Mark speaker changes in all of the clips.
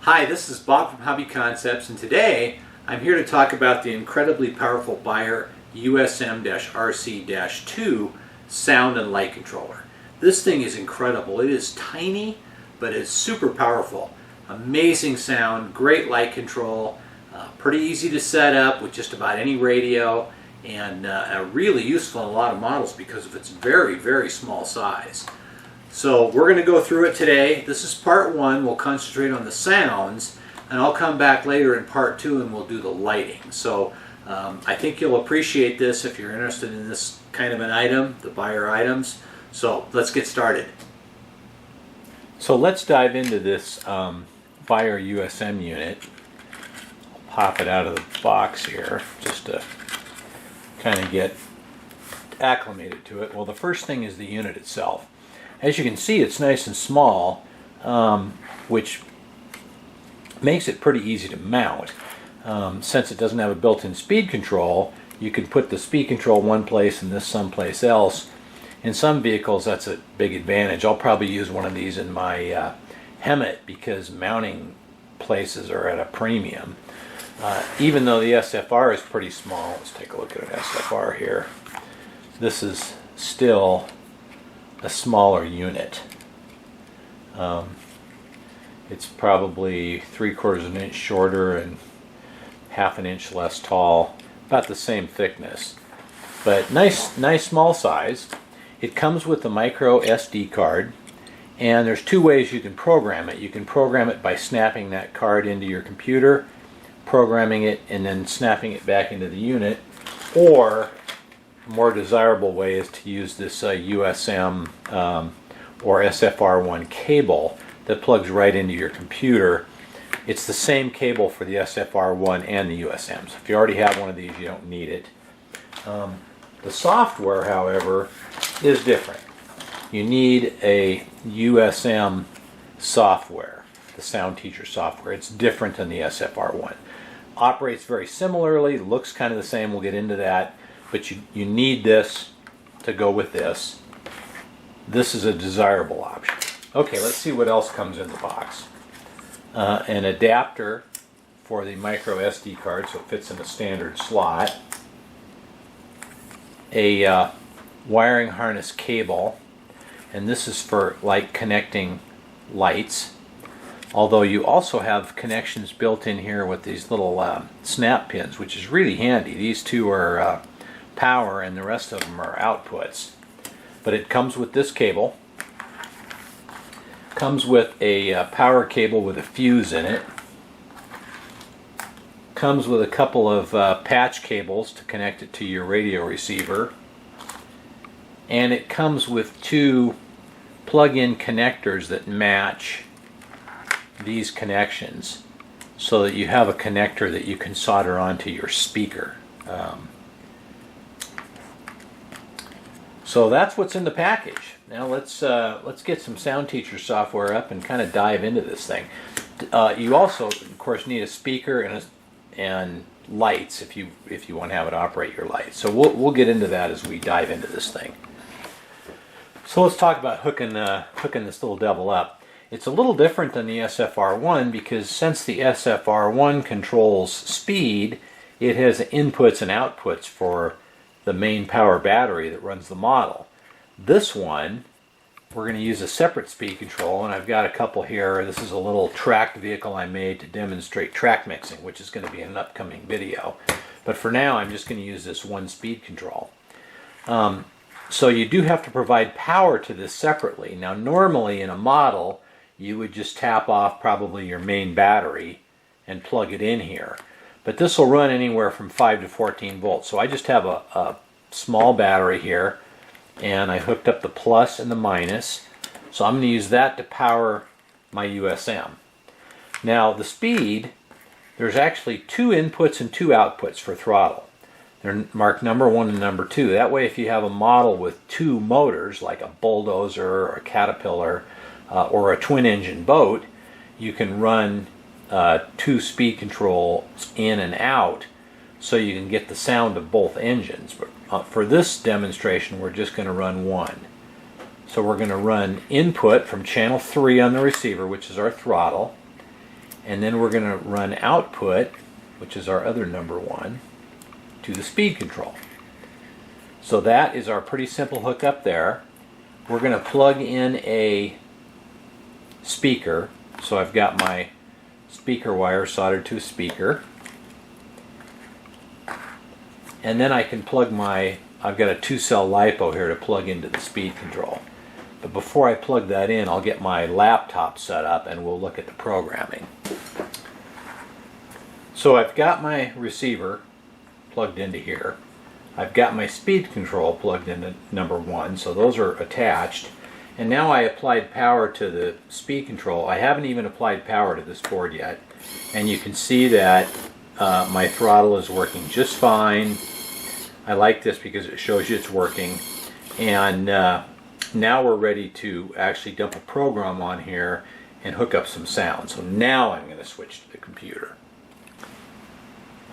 Speaker 1: Hi, this is Bob from Hobby Concepts, and today I'm here to talk about the incredibly powerful Beier USM-RC-2 sound and light controller. This thing is incredible. It is tiny, but it's super powerful. Amazing sound, great light control, pretty easy to set up with just about any radio, and really useful in a lot of models because of its very, very small size. So we're going to go through it today. This is part one. We'll concentrate on the sounds, and I'll come back later in part two and we'll do the lighting. So I think you'll appreciate this if you're interested in this kind of an item, the Beier items. So let's get started. So let's dive into this Beier USM unit. I'll pop it out of the box here just to kind of get acclimated to it. Well, the first thing is the unit itself. As you can see, it's nice and small, which makes it pretty easy to mount. Since it doesn't have a built-in speed control, you can put the speed control one place and this someplace else. In some vehicles, that's a big advantage. I'll probably use one of these in my Hemmet because mounting places are at a premium. Even though the SFR is pretty small, let's take a look at an SFR here. This is still a smaller unit. It's probably 3/4 of an inch shorter and 1/2 an inch less tall, about the same thickness, but nice small size. It comes with a micro SD card, and there's two ways you can program it. You can program it by snapping that card into your computer, programming it, and then snapping it back into the unit, or a more desirable way is to use this USM or SFR1 cable that plugs right into your computer. It's the same cable for the SFR1 and the USM, so if you already have one of these, you don't need it. The software, however, is different. You need a USM software, the Sound Teacher software. It's different than the SFR1. Operates very similarly, looks kind of the same, we'll get into that. But you need this to go with this. This is a desirable option. Okay, let's see what else comes in the box. An adapter for the micro SD card, so it fits in a standard slot. A wiring harness cable, and this is for like connecting lights. Although you also have connections built in here with these little snap pins, which is really handy. These two are power and the rest of them are outputs. But it comes with this cable. Comes with a power cable with a fuse in it. Comes with a couple of patch cables to connect it to your radio receiver. And it comes with two plug-in connectors that match these connections so that you have a connector that you can solder onto your speaker. So that's what's in the package. Now let's get some Sound Teacher software up and kind of dive into this thing. You also, of course, need a speaker and lights if you want to have it operate your lights. So we'll get into that as we dive into this thing. So let's talk about hooking this little devil up. It's a little different than the SFR1 because since the SFR1 controls speed, it has inputs and outputs for the main power battery that runs the model. This one, we're going to use a separate speed control, and I've got a couple here. This is a little tracked vehicle I made to demonstrate track mixing, which is going to be in an upcoming video. But for now, I'm just going to use this one speed control. So you do have to provide power to this separately. Now normally in a model, you would just tap off probably your main battery and plug it in here. But this will run anywhere from 5 to 14 volts. So I just have a small battery here, and I hooked up the plus and the minus. So I'm going to use that to power my USM. Now the speed, there's actually two inputs and two outputs for throttle. They're marked number 1 and number 2. That way if you have a model with two motors, like a bulldozer or a Caterpillar or a twin engine boat, you can run two speed controls in and out so you can get the sound of both engines. But for this demonstration, we're just going to run one. So we're going to run input from channel 3 on the receiver, which is our throttle, and then we're going to run output, which is our other number 1, to the speed control. So that is our pretty simple hookup there. We're going to plug in a speaker. So I've got my speaker wire soldered to a speaker. And then I can plug I've got a 2-cell LiPo here to plug into the speed control. But before I plug that in, I'll get my laptop set up and we'll look at the programming. So I've got my receiver plugged into here. I've got my speed control plugged into number 1, so those are attached. And now I applied power to the speed control. I haven't even applied power to this board yet. And you can see that my throttle is working just fine. I like this because it shows you it's working. And now we're ready to actually dump a program on here and hook up some sound. So now I'm going to switch to the computer.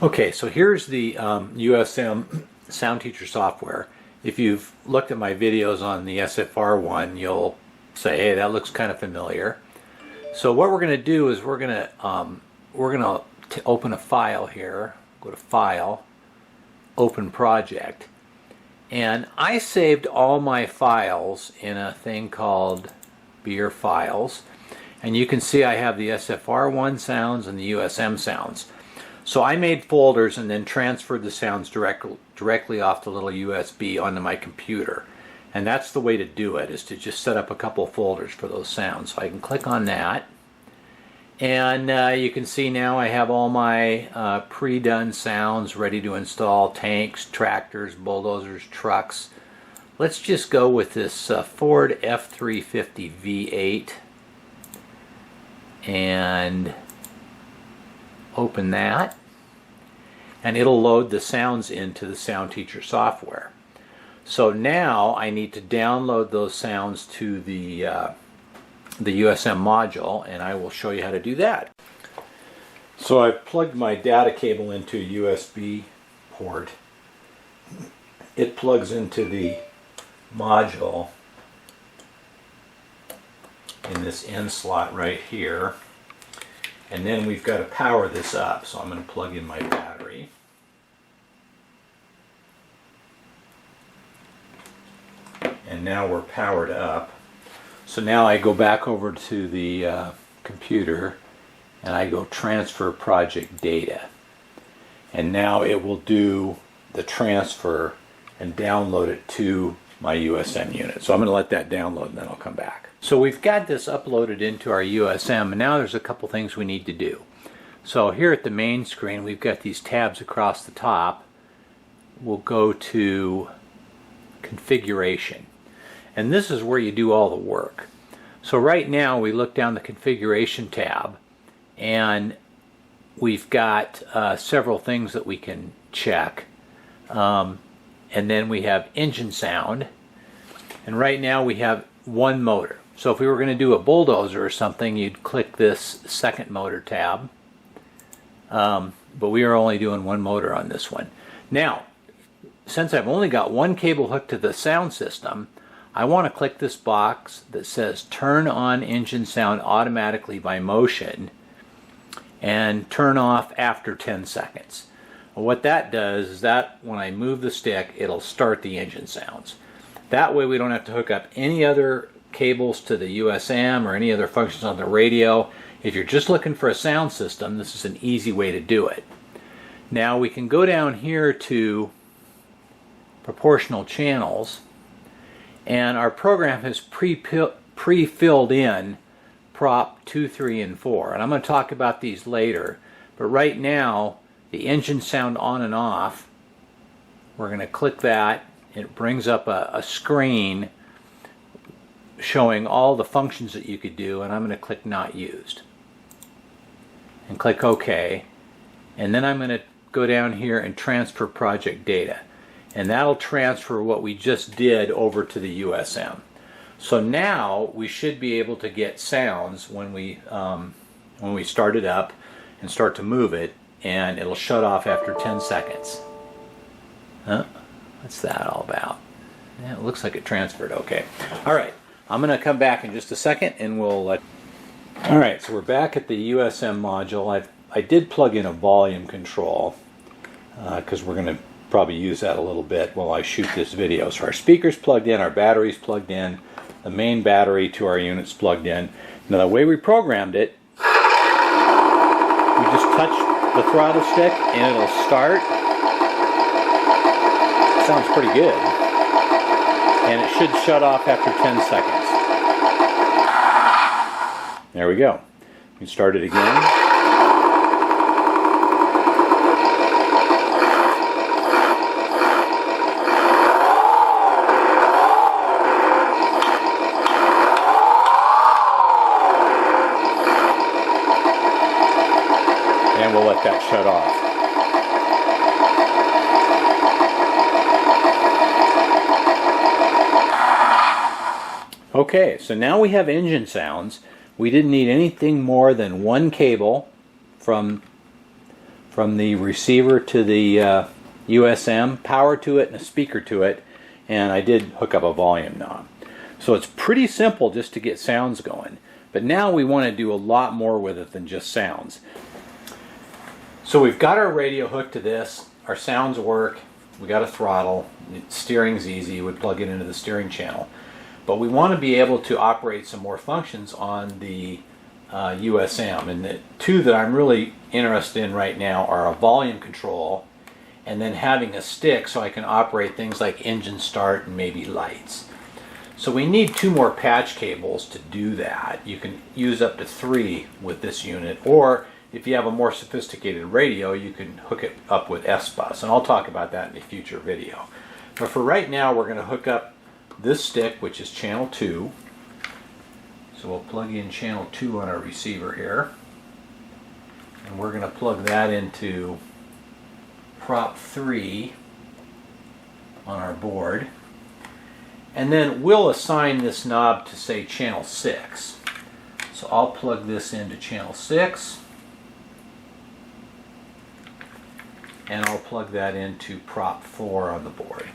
Speaker 1: Okay, so here's the USM Sound Teacher software. If you've looked at my videos on the SFR one, you'll say, hey, that looks kind of familiar. So what we're going to do is we're going to open a file here. Go to File, Open Project. And I saved all my files in a thing called Beier Files. And you can see I have the SFR1 sounds and the USM sounds. So I made folders and then transferred the sounds directly off the little USB onto my computer. And that's the way to do it, is to just set up a couple of folders for those sounds. So I can click on that. And you can see now I have all my pre-done sounds ready to install: tanks, tractors, bulldozers, trucks. Let's just go with this Ford F350 V8 and open that. And it'll load the sounds into the Sound Teacher software. So now I need to download those sounds to the USM module, and I will show you how to do that. So I've plugged my data cable into a USB port. It plugs into the module in this N slot right here. And then we've got to power this up, so I'm going to plug in my battery. And now we're powered up. So now I go back over to the computer and I go transfer project data. And now it will do the transfer and download it to my USM unit. So I'm going to let that download and then I'll come back. So we've got this uploaded into our USM, and now there's a couple things we need to do. So here at the main screen we've got these tabs across the top. We'll go to Configuration. And this is where you do all the work. So right now we look down the Configuration tab and we've got several things that we can check. And then we have engine sound. And right now we have one motor. So if we were going to do a bulldozer or something, you'd click this second motor tab. But we are only doing one motor on this one. Now, since I've only got one cable hooked to the sound system, I want to click this box that says turn on engine sound automatically by motion and turn off after 10 seconds. Well, what that does is that when I move the stick, it'll start the engine sounds. That way we don't have to hook up any other cables to the USM or any other functions on the radio. If you're just looking for a sound system, this is an easy way to do it. Now we can go down here to proportional channels, and our program has pre-filled in prop 2, 3, and 4. And I'm going to talk about these later, but right now the engine sound on and off, we're going to click that. It brings up a screen showing all the functions that you could do, and I'm going to click Not Used and click OK. And then I'm going to go down here and transfer project data, and that'll transfer what we just did over to the USM. So now we should be able to get sounds when we start it up and start to move it, and it'll shut off after 10 seconds. Huh? What's that all about? Yeah, it looks like it transferred okay. All right, I'm going to come back in just a second and we'll let... Alright, so we're back at the USM module. I did plug in a volume control because we're going to probably use that a little bit while I shoot this video. So our speaker's plugged in, our battery's plugged in, the main battery to our unit's plugged in. Now the way we programmed it, we just touch the throttle stick and it'll start. Sounds pretty good. And it should shut off after 10 seconds. There we go. We can start it again. And we'll let that shut off. Okay, so now we have engine sounds. We didn't need anything more than one cable from the receiver to the USM, power to it and a speaker to it, and I did hook up a volume knob. So it's pretty simple just to get sounds going. But now we want to do a lot more with it than just sounds. So we've got our radio hooked to this, our sounds work, we got a throttle, steering's easy, you would plug it into the steering channel. But we want to be able to operate some more functions on the USM. And the two that I'm really interested in right now are a volume control and then having a stick so I can operate things like engine start and maybe lights. So we need 2 more patch cables to do that. You can use up to 3 with this unit, or if you have a more sophisticated radio, you can hook it up with S-Bus, and I'll talk about that in a future video. But for right now, we're going to hook up this stick, which is channel 2. So we'll plug in channel 2 on our receiver here. And we're going to plug that into prop 3 on our board. And then we'll assign this knob to, say, channel 6. So I'll plug this into channel 6. And I'll plug that into prop 4 on the board.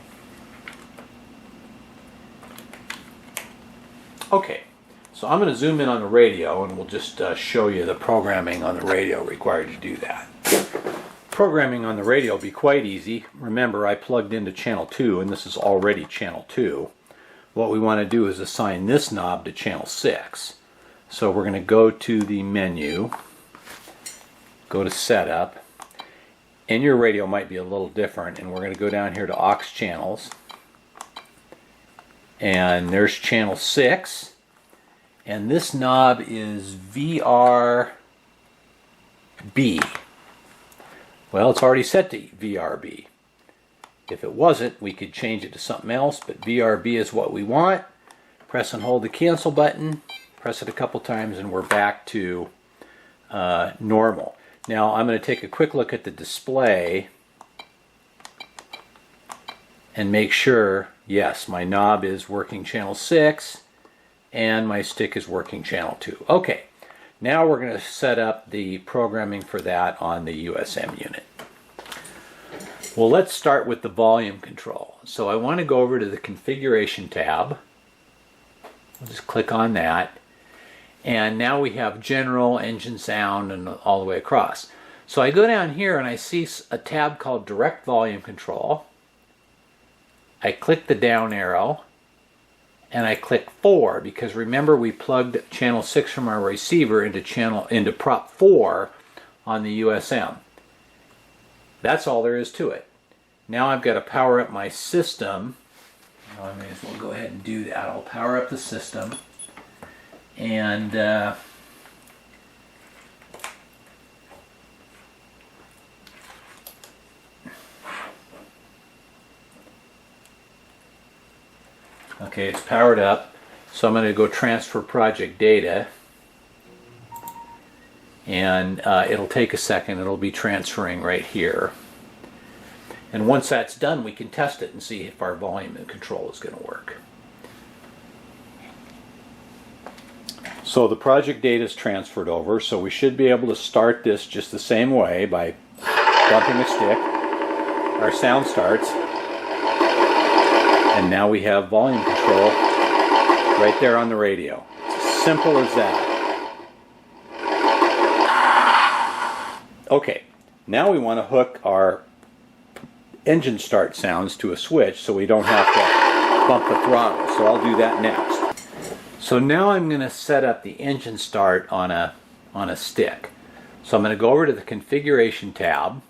Speaker 1: Okay, so I'm going to zoom in on the radio and we'll just show you the programming on the radio required to do that. Programming on the radio will be quite easy. Remember, I plugged into channel 2 and this is already channel 2. What we want to do is assign this knob to channel 6. So we're going to go to the menu, go to setup, and your radio might be a little different, and we're going to go down here to aux channels. And there's channel 6, and this knob is VRB. Well, it's already set to VRB. If it wasn't, we could change it to something else, but VRB is what we want. Press and hold the cancel button, press it a couple times, and we're back to normal. Now I'm going to take a quick look at the display and make sure, yes, my knob is working channel 6 and my stick is working channel 2. Okay, now we're going to set up the programming for that on the USM unit. Well, let's start with the volume control. So I want to go over to the configuration tab. I'll just click on that. And now we have general, engine sound, and all the way across. So I go down here and I see a tab called direct volume control. I click the down arrow and I click 4 because remember we plugged channel 6 from our receiver into prop 4 on the USM. That's all there is to it. Now I've got to power up my system. Well, I may as well go ahead and do that. I'll power up the system and okay, it's powered up, so I'm going to go transfer project data, and it'll take a second. It'll be transferring right here, and once that's done we can test it and see if our volume and control is going to work. So the project data is transferred over, so we should be able to start this just the same way by bumping a stick. Our sound starts. And now we have volume control right there on the radio. It's as simple as that. Okay, now we want to hook our engine start sounds to a switch so we don't have to bump the throttle. So I'll do that next. So now I'm going to set up the engine start on a stick. So I'm going to go over to the configuration tab,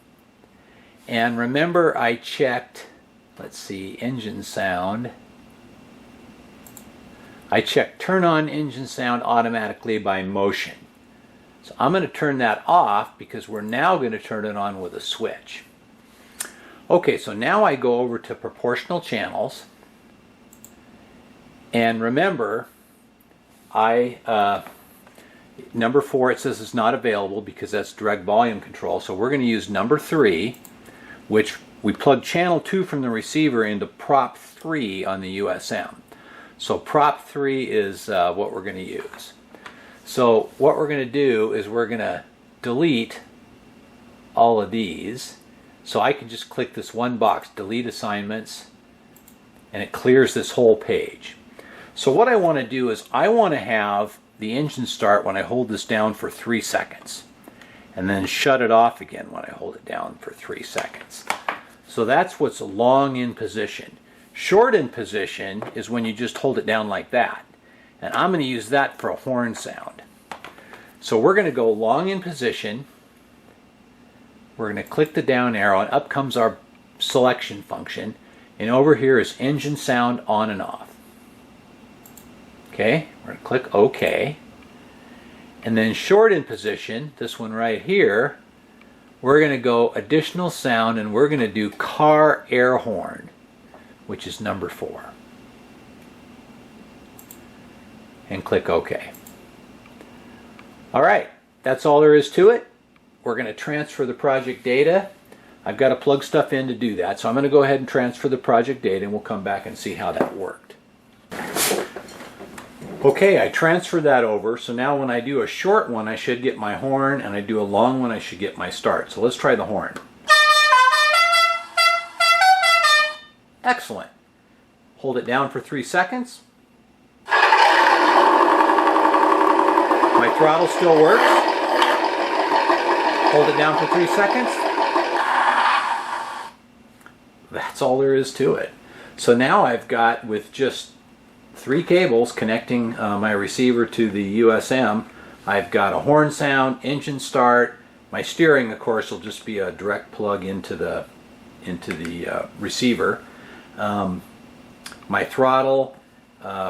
Speaker 1: and remember I checked, let's see, engine sound. I checked turn on engine sound automatically by motion. So I'm going to turn that off because we're now going to turn it on with a switch. Okay, so now I go over to proportional channels, and remember number 4, it says it's not available because that's direct volume control. So we're going to use number 3, which we plug channel 2 from the receiver into prop 3 on the USM. So prop 3 is what we're going to use. So what we're going to do is we're going to delete all of these. So I can just click this one box, delete assignments, and it clears this whole page. So what I want to do is I want to have the engine start when I hold this down for 3 seconds, and then shut it off again when I hold it down for 3 seconds. So that's what's long in position. Short in position is when you just hold it down like that. And I'm going to use that for a horn sound. So we're going to go long in position. We're going to click the down arrow, and up comes our selection function. And over here is engine sound on and off. Okay, we're going to click OK. And then short in position, this one right here, we're going to go additional sound, and we're going to do car air horn, which is number 4. And click OK. All right, that's all there is to it. We're going to transfer the project data. I've got to plug stuff in to do that, so I'm going to go ahead and transfer the project data, and we'll come back and see how that worked. Okay, I transferred that over, so now when I do a short one I should get my horn, and I do a long one I should get my start. So let's try the horn. Excellent. Hold it down for 3 seconds. My throttle still works. Hold it down for 3 seconds. That's all there is to it. So now I've got, with just 3 cables connecting my receiver to the USM, I've got a horn sound, engine start. My steering, of course, will just be a direct plug into the receiver. My throttle,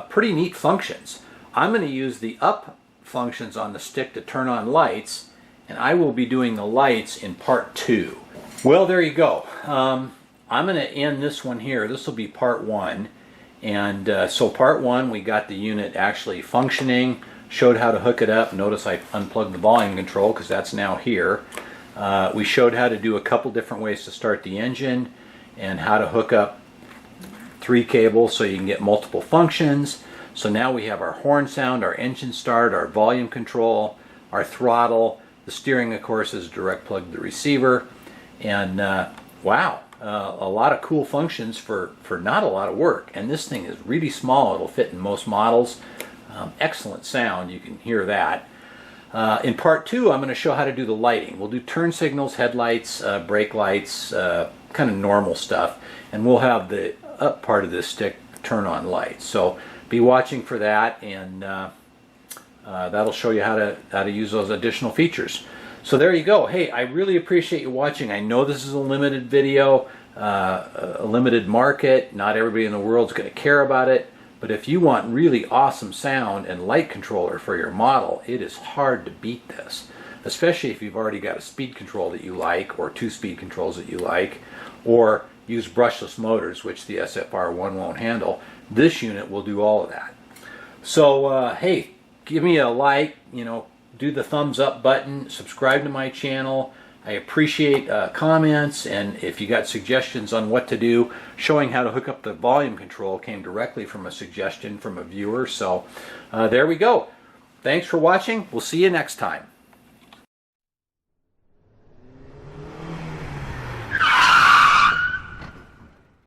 Speaker 1: pretty neat functions. I'm going to use the up functions on the stick to turn on lights, and I will be doing the lights in part 2. Well, there you go. I'm going to end this one here. This will be part 1. And so part 1, we got the unit actually functioning, showed how to hook it up. Notice I unplugged the volume control because that's now here. We showed how to do a couple different ways to start the engine, and how to hook up 3 cables so you can get multiple functions. So now we have our horn sound, our engine start, our volume control, our throttle. The steering, of course, is a direct plug to the receiver. And wow, a lot of cool functions for not a lot of work. And this thing is really small. It'll fit in most models. Excellent sound, you can hear that. In part 2, I'm going to show how to do the lighting. We'll do turn signals, headlights, brake lights, kind of normal stuff. And we'll have the up part of this stick turn on lights. So be watching for that, and that'll show you how to use those additional features. So there you go. Hey, I really appreciate you watching. I know this is a limited video, a limited market. Not everybody in the world is going to care about it. But if you want really awesome sound and light controller for your model, it is hard to beat this. Especially if you've already got a speed control that you like, or 2 speed controls that you like, or use brushless motors, which the SFR1 won't handle. This unit will do all of that. So hey, give me a like, do the thumbs up button, subscribe to my channel. I appreciate comments, and if you got suggestions on what to do. Showing how to hook up the volume control came directly from a suggestion from a viewer. So there we go. Thanks for watching. We'll see you next time.